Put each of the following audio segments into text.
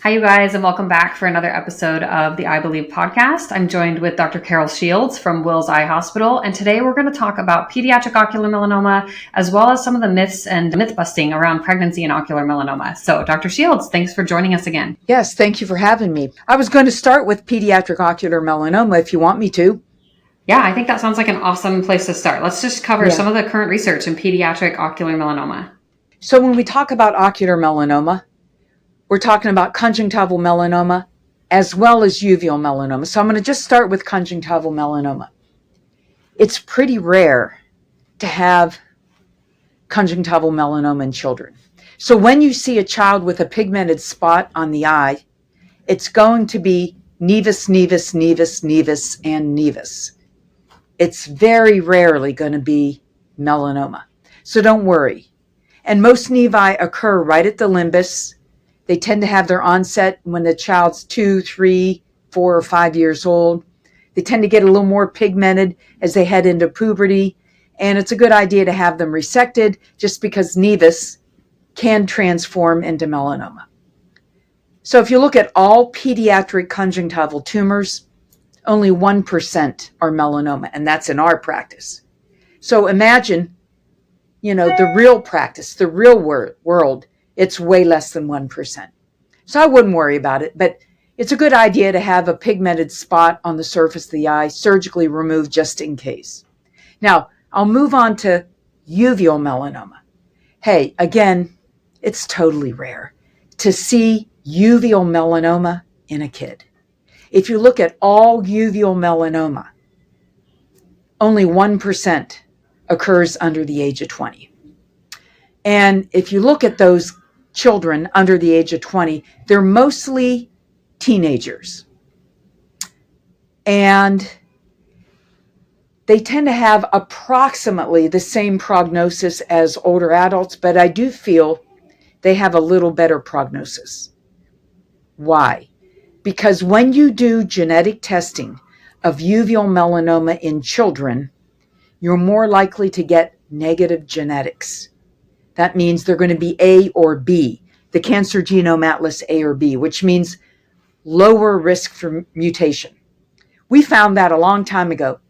Hi, you guys, and welcome back for another episode of the I Believe podcast. I'm joined with Dr. Carol Shields from Wills Eye Hospital, and today we're going to talk about pediatric ocular melanoma, as well as some of the myths and myth busting around pregnancy and ocular melanoma. So, Dr. Shields, thanks for joining us again. Yes, thank you for having me. I was going to start with pediatric ocular melanoma if you want me to. Yeah, I think that sounds like an awesome place to start. Let's just cover some of the current research in pediatric ocular melanoma. So when we talk about ocular melanoma, we're talking about conjunctival melanoma as well as uveal melanoma. So I'm going to just start with conjunctival melanoma. It's pretty rare to have conjunctival melanoma in children. So when you see a child with a pigmented spot on the eye, it's going to be nevus, nevus, nevus, nevus, and nevus. It's very rarely going to be melanoma. So don't worry. And most nevi occur right at the limbus. They tend to have their onset when the child's 2, 3, 4, or 5 years old. They tend to get a little more pigmented as they head into puberty. And it's a good idea to have them resected just because nevus can transform into melanoma. So if you look at all pediatric conjunctival tumors, only 1% are melanoma, and that's in our practice. So imagine, the real practice, the real world, it's way less than 1%. So I wouldn't worry about it, but it's a good idea to have a pigmented spot on the surface of the eye surgically removed just in case. Now, I'll move on to uveal melanoma. Hey, again, it's totally rare to see uveal melanoma in a kid. If you look at all uveal melanoma, only 1% occurs under the age of 20. And if you look at those children under the age of 20, they're mostly teenagers. And they tend to have approximately the same prognosis as older adults, but I do feel they have a little better prognosis. Why? Because when you do genetic testing of uveal melanoma in children, you're more likely to get negative genetics. That means they're going to be A or B, the cancer genome atlas A or B, which means lower risk for mutation. We found that a long time ago.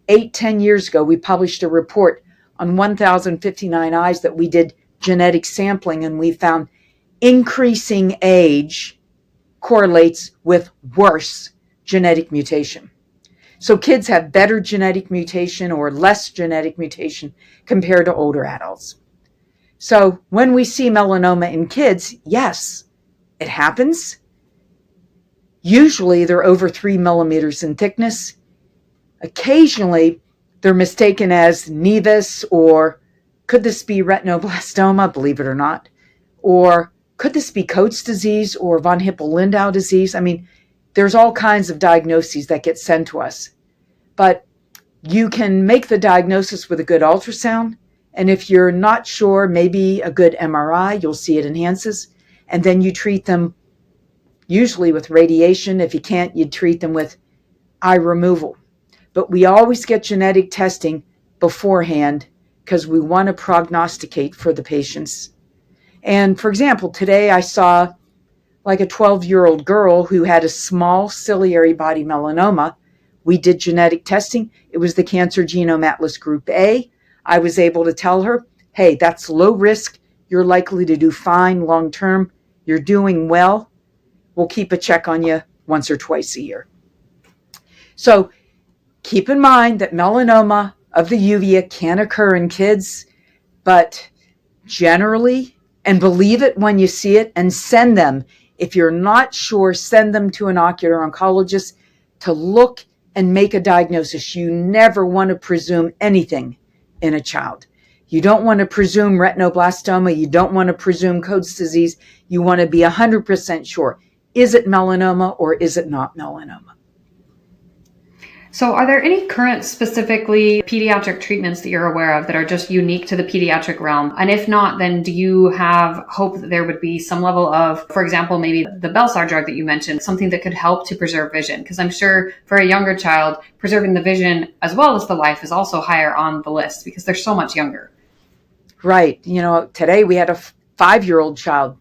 10 years ago, we published a report on 1,059 eyes that we did genetic sampling, and we found increasing age correlates with worse genetic mutation. So kids have better genetic mutation or less genetic mutation compared to older adults. So when we see melanoma in kids, yes, it happens. Usually they're over 3 millimeters in thickness. Occasionally they're mistaken as nevus, or could this be retinoblastoma, believe it or not? Or could this be Coates disease or von Hippel-Lindau disease? I mean, there's all kinds of diagnoses that get sent to us. But you can make the diagnosis with a good ultrasound. And if you're not sure, maybe a good MRI, you'll see it enhances. And then you treat them usually with radiation. If you can't, you treat them with eye removal. But we always get genetic testing beforehand because we want to prognosticate for the patients. And for example, today I saw like a 12-year-old girl who had a small ciliary body melanoma. We did genetic testing. It was the cancer genome atlas group A. I was able to tell her, hey, that's low risk. You're likely to do fine long term. You're doing well. We'll keep a check on you once or twice a year. So keep in mind that melanoma of the uvea can occur in kids, but generally, and believe it when you see it, and send them. If you're not sure, send them to an ocular oncologist to look and make a diagnosis. You never want to presume anything in a child. You don't want to presume retinoblastoma. You don't want to presume Coates disease. You want to be 100% sure. Is it melanoma or is it not melanoma? So are there any current specifically pediatric treatments that you're aware of that are just unique to the pediatric realm? And if not, then do you have hope that there would be some level of, for example, maybe the Belsar drug that you mentioned, something that could help to preserve vision? Because I'm sure for a younger child, preserving the vision as well as the life is also higher on the list because they're so much younger. Right. Today we had a 5-year-old child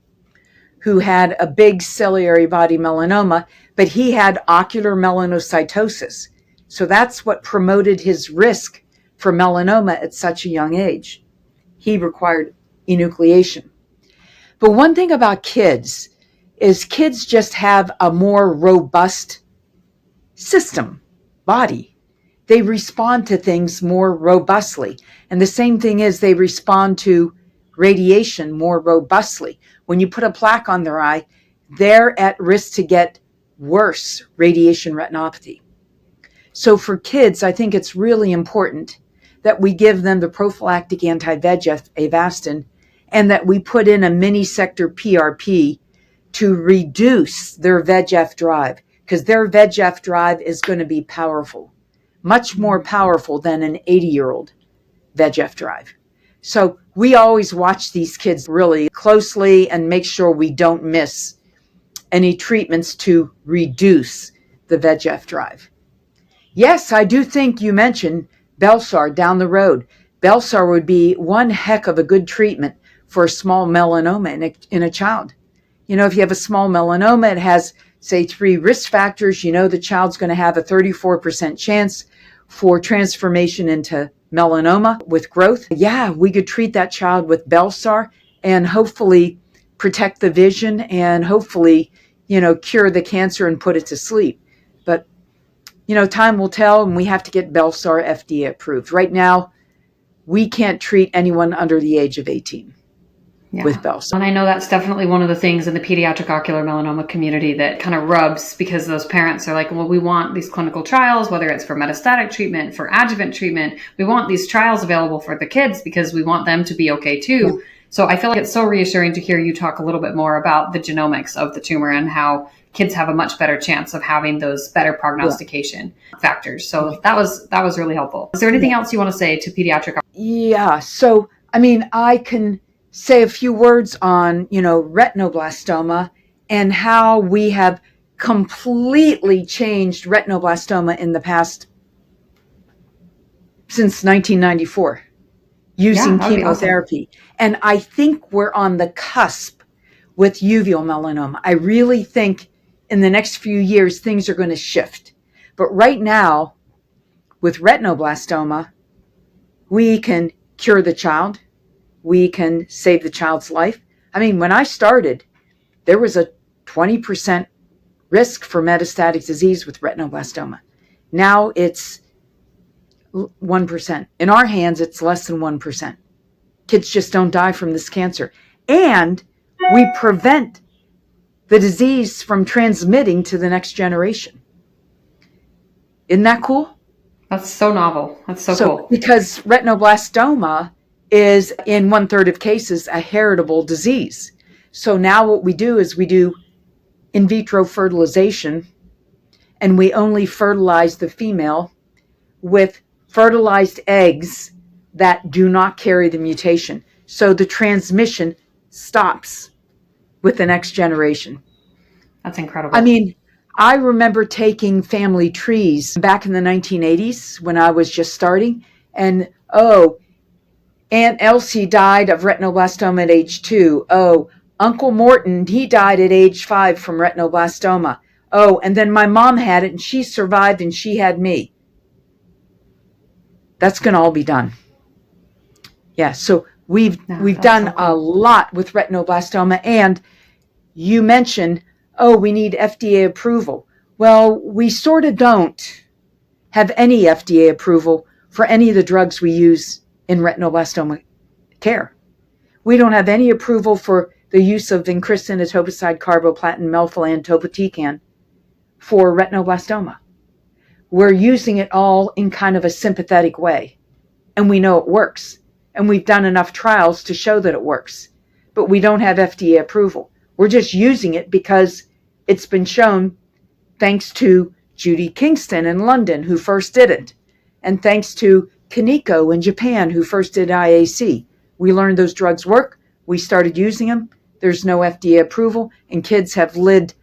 who had a big ciliary body melanoma, but he had ocular melanocytosis. So that's what promoted his risk for melanoma at such a young age. He required enucleation. But one thing about kids is kids just have a more robust system, body. They respond to things more robustly. And the same thing is they respond to radiation more robustly. When you put a plaque on their eye, they're at risk to get worse radiation retinopathy. So for kids, I think it's really important that we give them the prophylactic anti-VEGF Avastin and that we put in a mini sector PRP to reduce their VEGF drive, because their VEGF drive is going to be powerful, much more powerful than an 80-year-old VEGF drive. So we always watch these kids really closely and make sure we don't miss any treatments to reduce the VEGF drive. Yes, I do think you mentioned Belsar down the road. Belsar would be one heck of a good treatment for a small melanoma in a child. You know, if you have a small melanoma, it has, say, 3 risk factors. You know the child's going to have a 34% chance for transformation into melanoma with growth. Yeah, we could treat that child with Belsar and hopefully protect the vision and hopefully, cure the cancer and put it to sleep. But, time will tell, and we have to get Belsar FDA approved. Right now, we can't treat anyone under the age of 18. Yeah. With Belsar. And I know that's definitely one of the things in the pediatric ocular melanoma community that kind of rubs, because those parents are like, well, we want these clinical trials, whether it's for metastatic treatment, for adjuvant treatment. We want these trials available for the kids because we want them to be okay too. Yeah. So I feel like it's so reassuring to hear you talk a little bit more about the genomics of the tumor and how kids have a much better chance of having those better prognostication factors. So that was really helpful. Is there anything else you want to say to pediatric? Yeah. So, I can say a few words on, retinoblastoma and how we have completely changed retinoblastoma in the past since 1994 using chemotherapy. Awesome. And I think we're on the cusp with uveal melanoma. I really think in the next few years, things are going to shift. But right now, with retinoblastoma, we can cure the child. We can save the child's life. When I started, there was a 20% risk for metastatic disease with retinoblastoma. Now it's 1%. In our hands, it's less than 1%. Kids just don't die from this cancer. And we prevent the disease from transmitting to the next generation. Isn't that cool? That's so novel. That's so cool. Because retinoblastoma is in 1/3 of cases a heritable disease. So now what we do is we do in vitro fertilization, and we only fertilize the female with fertilized eggs that do not carry the mutation. So the transmission stops with the next generation. That's incredible. I remember taking family trees back in the 1980s when I was just starting, and Aunt Elsie died of retinoblastoma at age 2. Uncle Morton, he died at age 5 from retinoblastoma. And then my mom had it and she survived and she had me. That's going to all be done. Yeah, so we've done a lot with retinoblastoma. And you mentioned, we need FDA approval. Well, we sort of don't have any FDA approval for any of the drugs we use in retinoblastoma care. We don't have any approval for the use of vincristine, etoposide, carboplatin, melphalan, topotecan for retinoblastoma. We're using it all in kind of a sympathetic way, and we know it works. And we've done enough trials to show that it works, but we don't have FDA approval. We're just using it because it's been shown, thanks to Judy Kingston in London, who first did it, and thanks to Kaneko in Japan, who first did IAC. We learned those drugs work. We started using them. There's no FDA approval, and kids have lived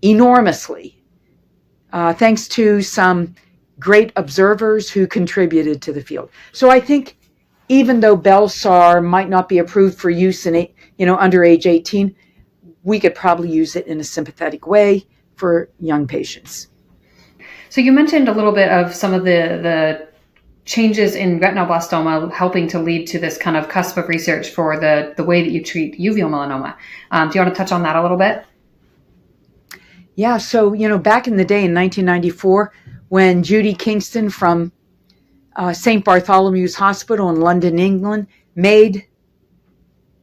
enormously, thanks to some great observers who contributed to the field. So I think even though Belsar might not be approved for use in under age 18, we could probably use it in a sympathetic way for young patients. So you mentioned a little bit of some of the changes in retinoblastoma helping to lead to this kind of cusp of research for the way that you treat uveal melanoma. Do you want to touch on that a little bit? Yeah, so, back in the day in 1994, when Judy Kingston from St. Bartholomew's Hospital in London, England, made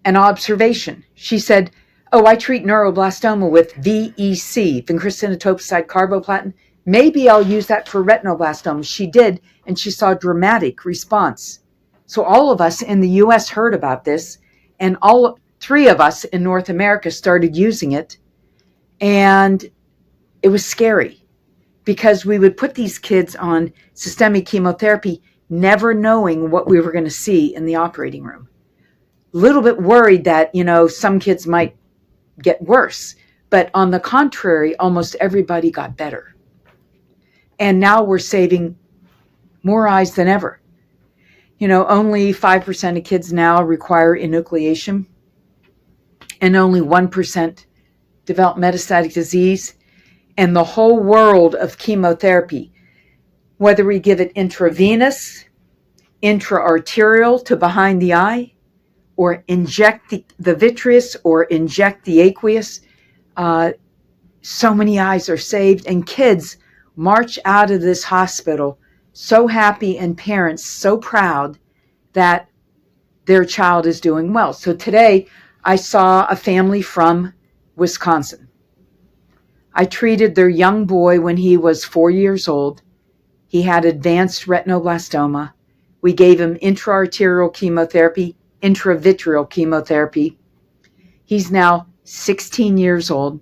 an observation. She said, "Oh, I treat neuroblastoma with VEC, vincristinotoposide carboplatin. Maybe I'll use that for retinoblastoma." She did, and she saw dramatic response. So all of us in the U.S. heard about this, and all three of us in North America started using it, and it was scary because we would put these kids on systemic chemotherapy, never knowing what we were going to see in the operating room. A little bit worried that, some kids might get worse, but on the contrary, almost everybody got better. And now we're saving more eyes than ever. Only 5% of kids now require enucleation, and only 1% develop metastatic disease. And the whole world of chemotherapy, whether we give it intravenous, intraarterial to behind the eye, or inject the vitreous or inject the aqueous, so many eyes are saved, and kids march out of this hospital so happy and parents so proud that their child is doing well. So today I saw a family from Wisconsin. I treated their young boy when he was 4 years old. He had advanced retinoblastoma. We gave him intraarterial chemotherapy, intravitreal chemotherapy. He's now 16 years old,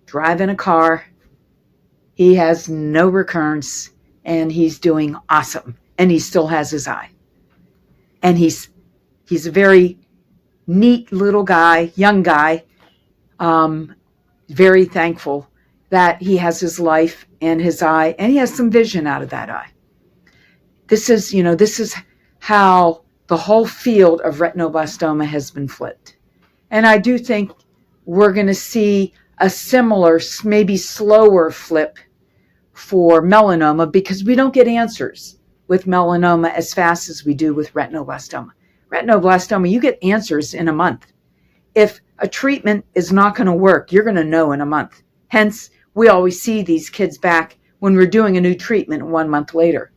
driving a car. He has no recurrence, and he's doing awesome. And he still has his eye. And he's a very neat little guy, young guy, very thankful that he has his life and his eye, and he has some vision out of that eye. This is how the whole field of retinoblastoma has been flipped. And I do think we're going to see a similar, maybe slower flip for melanoma, because we don't get answers with melanoma as fast as we do with retinoblastoma. Retinoblastoma, you get answers in a month. If a treatment is not going to work, you're going to know in a month. Hence, we always see these kids back when we're doing a new treatment 1 month later.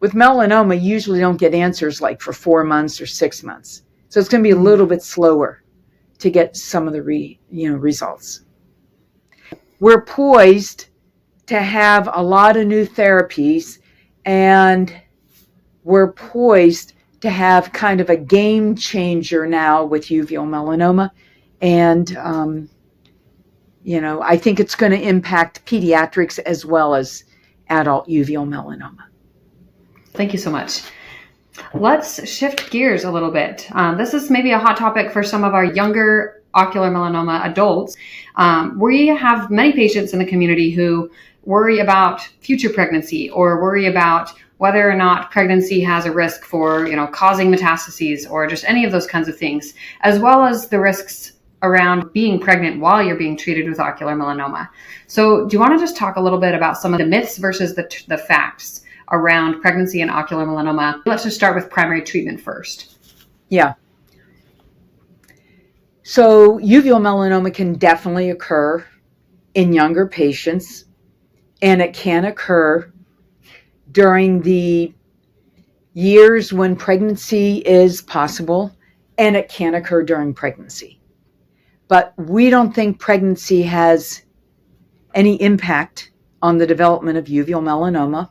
With melanoma, you usually don't get answers like for 4 months or 6 months. So it's going to be a little bit slower to get some of the results. We're poised to have a lot of new therapies, and we're poised to have kind of a game changer now with uveal melanoma. And I think it's going to impact pediatrics as well as adult uveal melanoma. Thank you so much. Let's shift gears a little bit. This is maybe a hot topic for some of our younger ocular melanoma adults. We have many patients in the community who worry about future pregnancy or worry about whether or not pregnancy has a risk for, causing metastases or just any of those kinds of things, as well as the risks around being pregnant while you're being treated with ocular melanoma. So do you want to just talk a little bit about some of the myths versus the facts around pregnancy and ocular melanoma? Let's just start with primary treatment first. Yeah. So uveal melanoma can definitely occur in younger patients, and it can occur during the years when pregnancy is possible, and it can occur during pregnancy. But we don't think pregnancy has any impact on the development of uveal melanoma.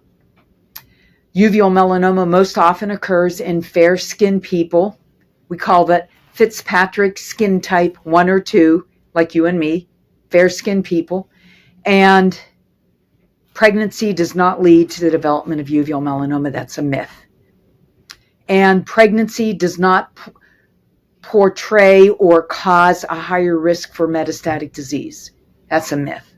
Uveal melanoma most often occurs in fair-skinned people. We call that Fitzpatrick skin type 1 or 2, like you and me, fair-skinned people. And pregnancy does not lead to the development of uveal melanoma. That's a myth. And pregnancy does not portray or cause a higher risk for metastatic disease. That's a myth.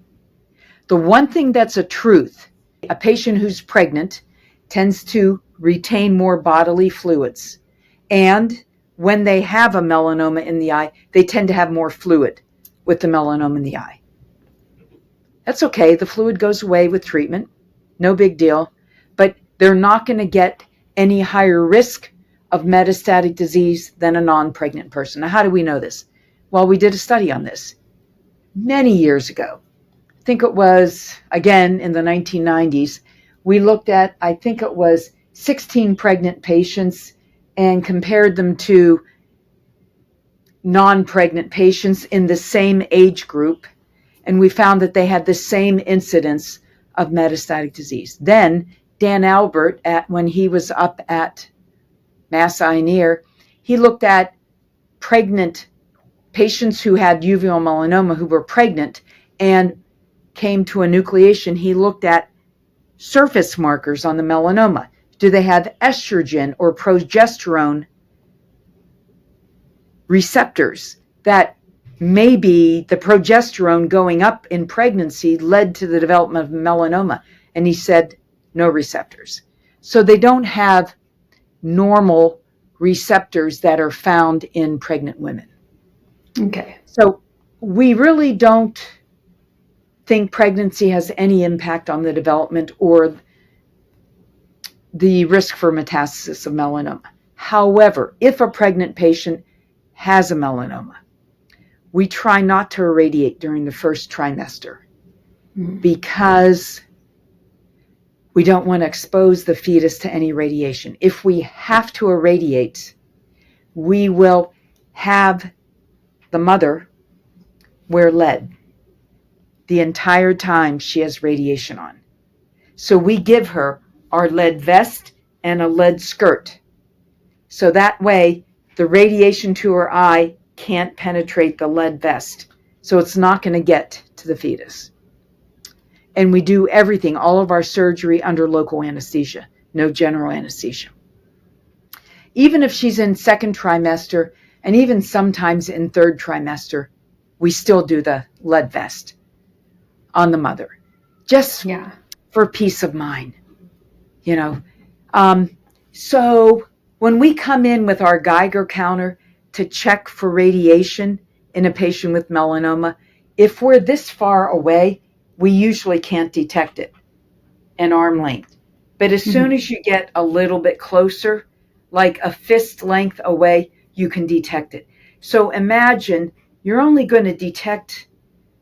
The one thing that's a truth, a patient who's pregnant tends to retain more bodily fluids. And when they have a melanoma in the eye, they tend to have more fluid, with the melanoma in the eye. That's okay. The fluid goes away with treatment. No big deal. But they're not going to get any higher risk of metastatic disease than a non-pregnant person. Now, how do we know this? Well, we did a study on this many years ago. I think it was, again, in the 1990s. We looked at, I think it was 16 pregnant patients and compared them to non-pregnant patients in the same age group. And we found that they had the same incidence of metastatic disease. Then Dan Albert, when he was up at Mass Eye and Ear, he looked at pregnant patients who had uveal melanoma who were pregnant and came to enucleation. He looked at surface markers on the melanoma. Do they have estrogen or progesterone receptors that maybe the progesterone going up in pregnancy led to the development of melanoma? And he said, no receptors. So they don't have normal receptors that are found in pregnant women. Okay. So we really don't think pregnancy has any impact on the development or the risk for metastasis of melanoma. However, if a pregnant patient has a melanoma, we try not to irradiate during the first trimester because we don't want to expose the fetus to any radiation. If we have to irradiate, we will have the mother wear lead the entire time she has radiation on. So we give her our lead vest and a lead skirt. So that way, the radiation to her eye can't penetrate the lead vest. So it's not going to get to the fetus. And we do everything, all of our surgery under local anesthesia, no general anesthesia. Even if she's in second trimester, and even sometimes in third trimester, we still do the lead vest on the mother, just for peace of mind, you know. So when we come in with our Geiger counter to check for radiation in a patient with melanoma, if we're this far away, we usually can't detect it an arm length. But as soon as you get a little bit closer, like a fist length away, you can detect it. So imagine you're only going to detect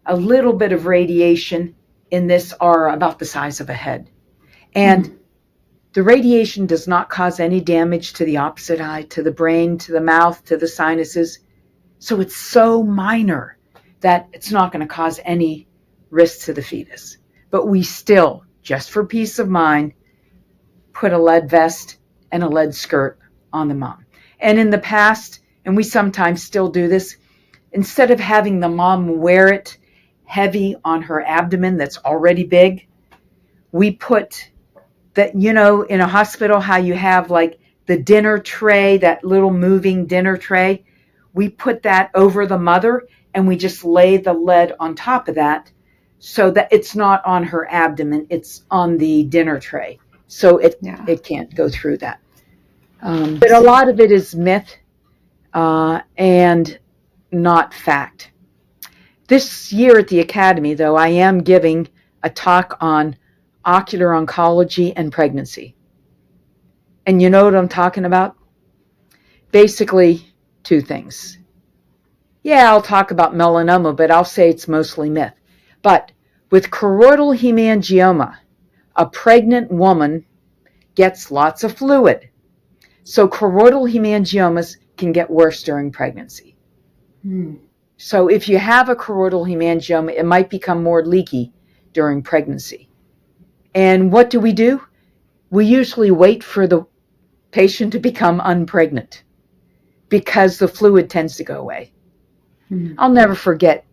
a little bit of radiation in this aura about the size of a head. And the radiation does not cause any damage to the opposite eye, to the brain, to the mouth, to the sinuses. So it's so minor that it's not going to cause any risk to the fetus. But we still, just for peace of mind, put a lead vest and a lead skirt on the mom. And in the past, and we sometimes still do this, instead of having the mom wear it heavy on her abdomen that's already big, we put that, you know, in a hospital, how you have like the dinner tray, that little moving dinner tray, we put that over the mother and we just lay the lead on top of that so that it's not on her abdomen, it's on the dinner tray. So it can't go through that. But a lot of it is myth and not fact. This year at the Academy, though, I am giving a talk on ocular oncology and pregnancy. And you know what I'm talking about? Basically, two things. Yeah, I'll talk about melanoma, but I'll say it's mostly myth. But with choroidal hemangioma, a pregnant woman gets lots of fluid. So choroidal hemangiomas can get worse during pregnancy. So if you have a choroidal hemangioma, it might become more leaky during pregnancy. And what do? We usually wait for the patient to become unpregnant because the fluid tends to go away. I'll never forget,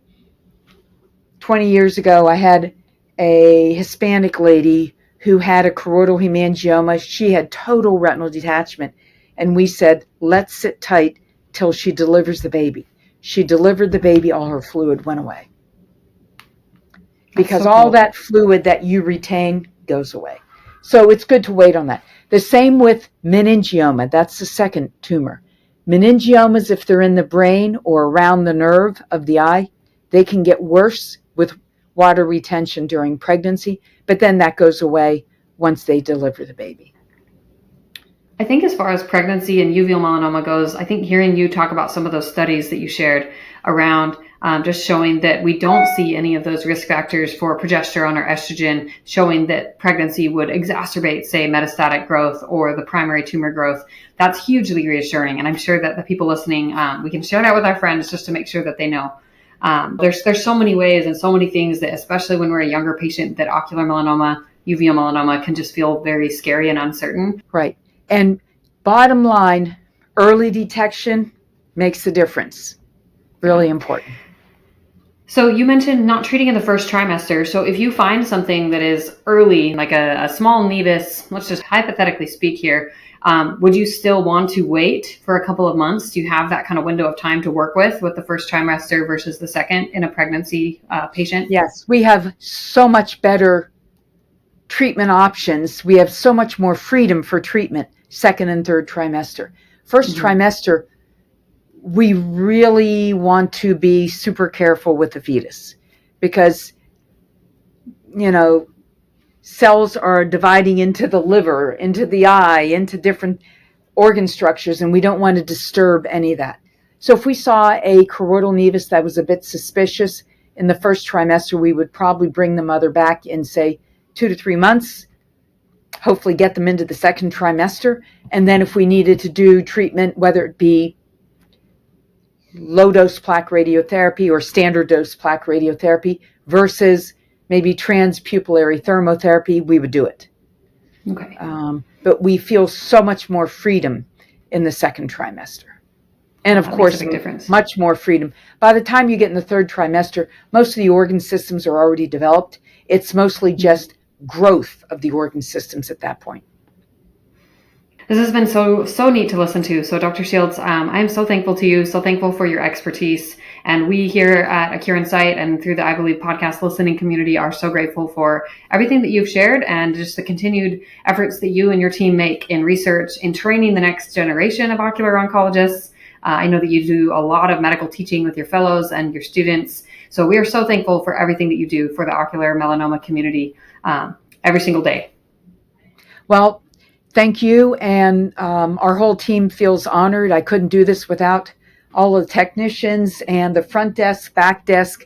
20 years ago, I had a Hispanic lady who had a choroidal hemangioma. She had total retinal detachment. And we said, let's sit tight till she delivers the baby. She delivered the baby, all her fluid went away. Because all that fluid that you retain goes away. So it's good to wait on that. The same with meningioma. That's the second tumor. Meningiomas, if they're in the brain or around the nerve of the eye, They can get worse with water retention during pregnancy, but then that goes away once they deliver the baby. I think as far as pregnancy and uveal melanoma goes, I think hearing you talk about some of those studies that you shared around just showing that we don't see any of those risk factors for progesterone or estrogen, showing that pregnancy would exacerbate, say, metastatic growth or the primary tumor growth. That's hugely reassuring. And I'm sure that the people listening, we can share that with our friends just to make sure that they know. There's so many ways and so many things that, especially when we're a younger patient, that ocular melanoma, uveal melanoma can just feel very scary and uncertain. Right. And bottom line, early detection makes a difference. Really important. So you mentioned not treating in the first trimester. So if you find something that is early, like a small nevus, let's just hypothetically speak here, would you still want to wait for a couple of months? Do you have that kind of window of time to work with the first trimester versus the second in a pregnancy patient? Yes, we have so much better treatment options. We have so much more freedom for treatment second and third trimester. First trimester, we really want to be super careful with the fetus because, cells are dividing into the liver, into the eye, into different organ structures, and we don't want to disturb any of that. So if we saw a choroidal nevus that was a bit suspicious in the first trimester, we would probably bring the mother back in, say, 2 to 3 months, hopefully get them into the second trimester. And then if we needed to do treatment, whether it be low-dose plaque radiotherapy or standard-dose plaque radiotherapy versus maybe transpupillary thermotherapy, we would do it. Okay. But we feel so much more freedom in the second trimester. And of course, much more freedom. By the time you get in the third trimester, most of the organ systems are already developed. It's mostly just growth of the organ systems at that point. This has been so neat to listen to. So Dr. Shields, I'm so thankful to you, so thankful for your expertise. And we here at A Cure in Sight and through the I Believe podcast listening community are so grateful for everything that you've shared and just the continued efforts that you and your team make in research, in training the next generation of ocular oncologists. I know that you do a lot of medical teaching with your fellows and your students. So we are so thankful for everything that you do for the ocular melanoma community every single day. Well, thank you. And our whole team feels honored. I couldn't do this without all of the technicians and the front desk, back desk,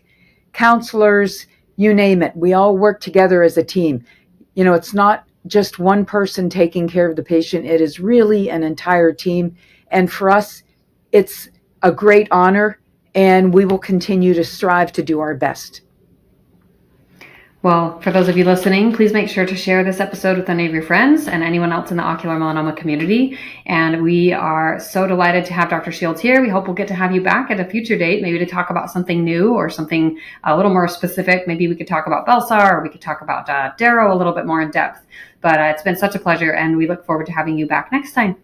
counselors, you name it. We all work together as a team. It's not just one person taking care of the patient. It is really an entire team. And for us, it's a great honor, and we will continue to strive to do our best. Well, for those of you listening, please make sure to share this episode with any of your friends and anyone else in the ocular melanoma community. And we are so delighted to have Dr. Shields here. We hope we'll get to have you back at a future date, maybe to talk about something new or something a little more specific. Maybe we could talk about Belsar, or we could talk about Darrow a little bit more in depth. But it's been such a pleasure, and we look forward to having you back next time.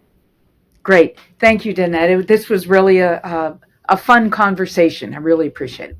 Great. Thank you, Danette. This was really a fun conversation. I really appreciate it.